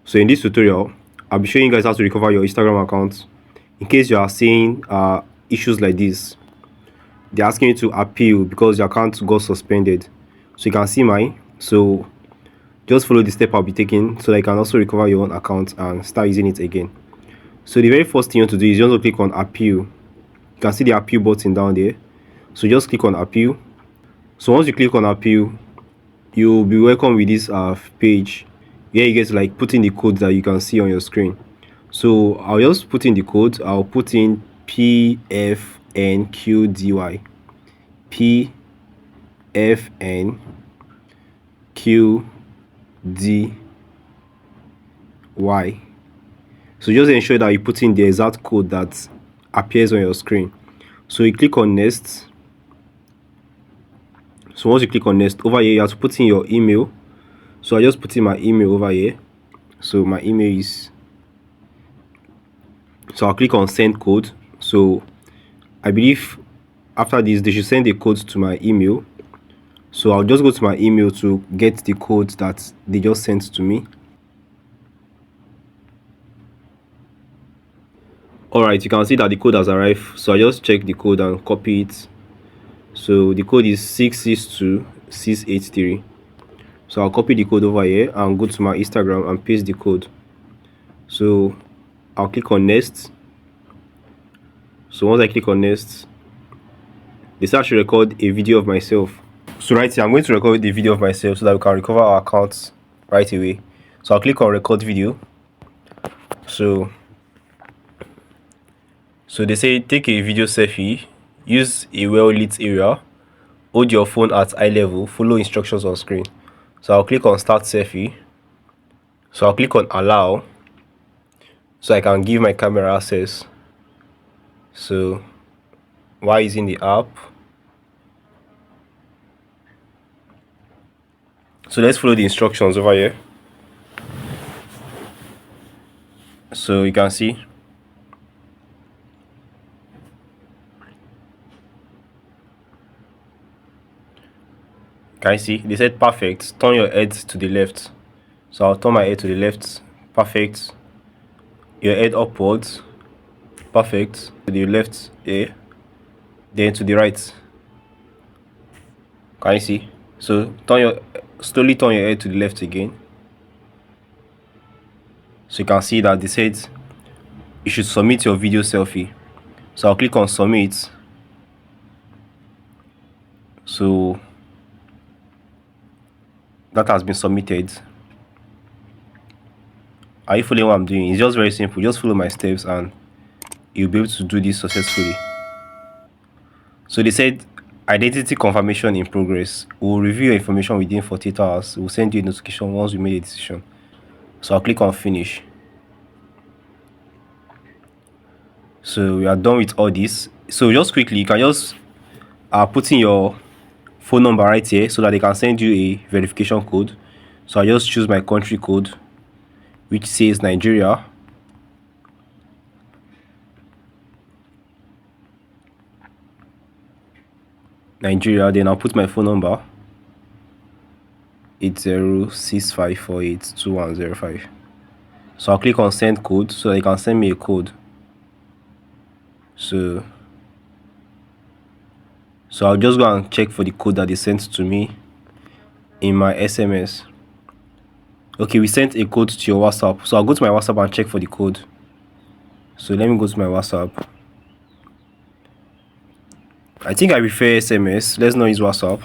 So in this tutorial, I'll be showing you guys how to recover your Instagram account. In case you are seeing issues like this, they're asking you to appeal because your account got suspended. So you can see mine. So just follow the step I'll be taking so that you can also recover your own account and start using it again. So the very first thing you want to do is you want to click on appeal. You can see the appeal button down there. So just click on appeal. So once you click on appeal, you'll be welcome with this page where you get to like put in the code that you can see on your screen. So I'll just put in the code. I'll put in PFNQDY. PFNQDY. So just ensure that you put in the exact code that appears on your screen. So you click on next. So once you click on next, over here you have to put in your email. So I just put in my email over here. So my email is, so I'll click on send code. So I believe after this they should send the code to my email. So I'll just go to my email to get the code that they just sent to me. Alright, you can see that the code has arrived. So I just check the code and copy it. So the code is 662683. So I'll copy the code over here and go to my Instagram and paste the code. So I'll click on next. So once I click on next, they say I should record a video of myself. So right here, I'm going to record the video of myself so that we can recover our accounts right away. So I'll click on record video. So they say take a video selfie, use a well-lit area, hold your phone at eye level, follow instructions on screen. So I'll click on start selfie. So I'll click on allow so I can give my camera access. So while using the app, so let's follow the instructions over here. So you can see, can you see they said perfect, turn your head to the left. So I'll turn my head to the left. Perfect. Your head upwards. Perfect. To the left here, then to the right. Can you see? So slowly turn your head to the left again. So you can see that they said you should submit your video selfie. So I'll click on submit. So that has been submitted. Are you following what I'm doing? It's just very simple. Just follow my steps and you'll be able to do this successfully. So they said identity confirmation in progress. We'll review your information within 48 hours. We'll send you a notification once we made a decision. So I'll click on finish. So we are done with all this. So just quickly, you can just put in your phone number right here so that they can send you a verification code. So I just choose my country code, which says Nigeria. Then I'll put my phone number, 8065482105. So I'll click on send code so they can send me a code. So I'll just go and check for the code that they sent to me in my SMS. Okay, we sent a code to your WhatsApp. So I'll go to my WhatsApp and check for the code. So let me go to my WhatsApp. I think I prefer SMS. Let's not use WhatsApp.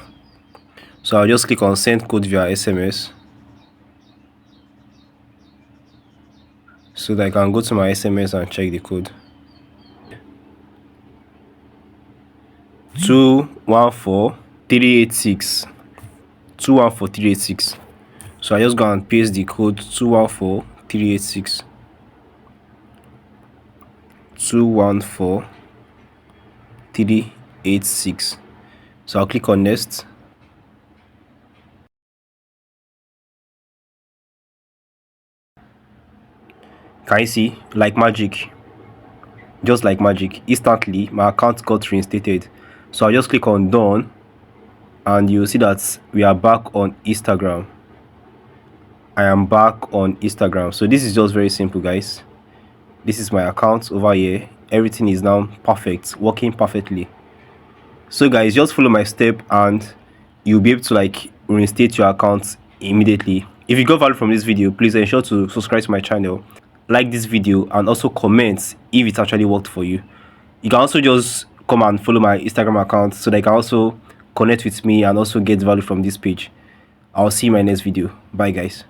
So I'll just click on send code via SMS. So that I can go to my SMS and check the code. 214386. 214386. So I just go and paste the code 214386. 214386. So I'll click on next. Can you see? Like magic. Just like magic, instantly my account got reinstated. So I'll just click on done and you'll see that we are back on Instagram. I am back on Instagram. So this is just very simple, guys. This is my account over here. Everything is now perfect, working perfectly. So guys, just follow my step and you'll be able to like reinstate your account immediately. If you got value from this video, please ensure to subscribe to my channel, like this video, and also comment if it actually worked for you. You can also just come and follow my Instagram account so that you can also connect with me and also get value from this page. I'll see you in my next video. Bye guys.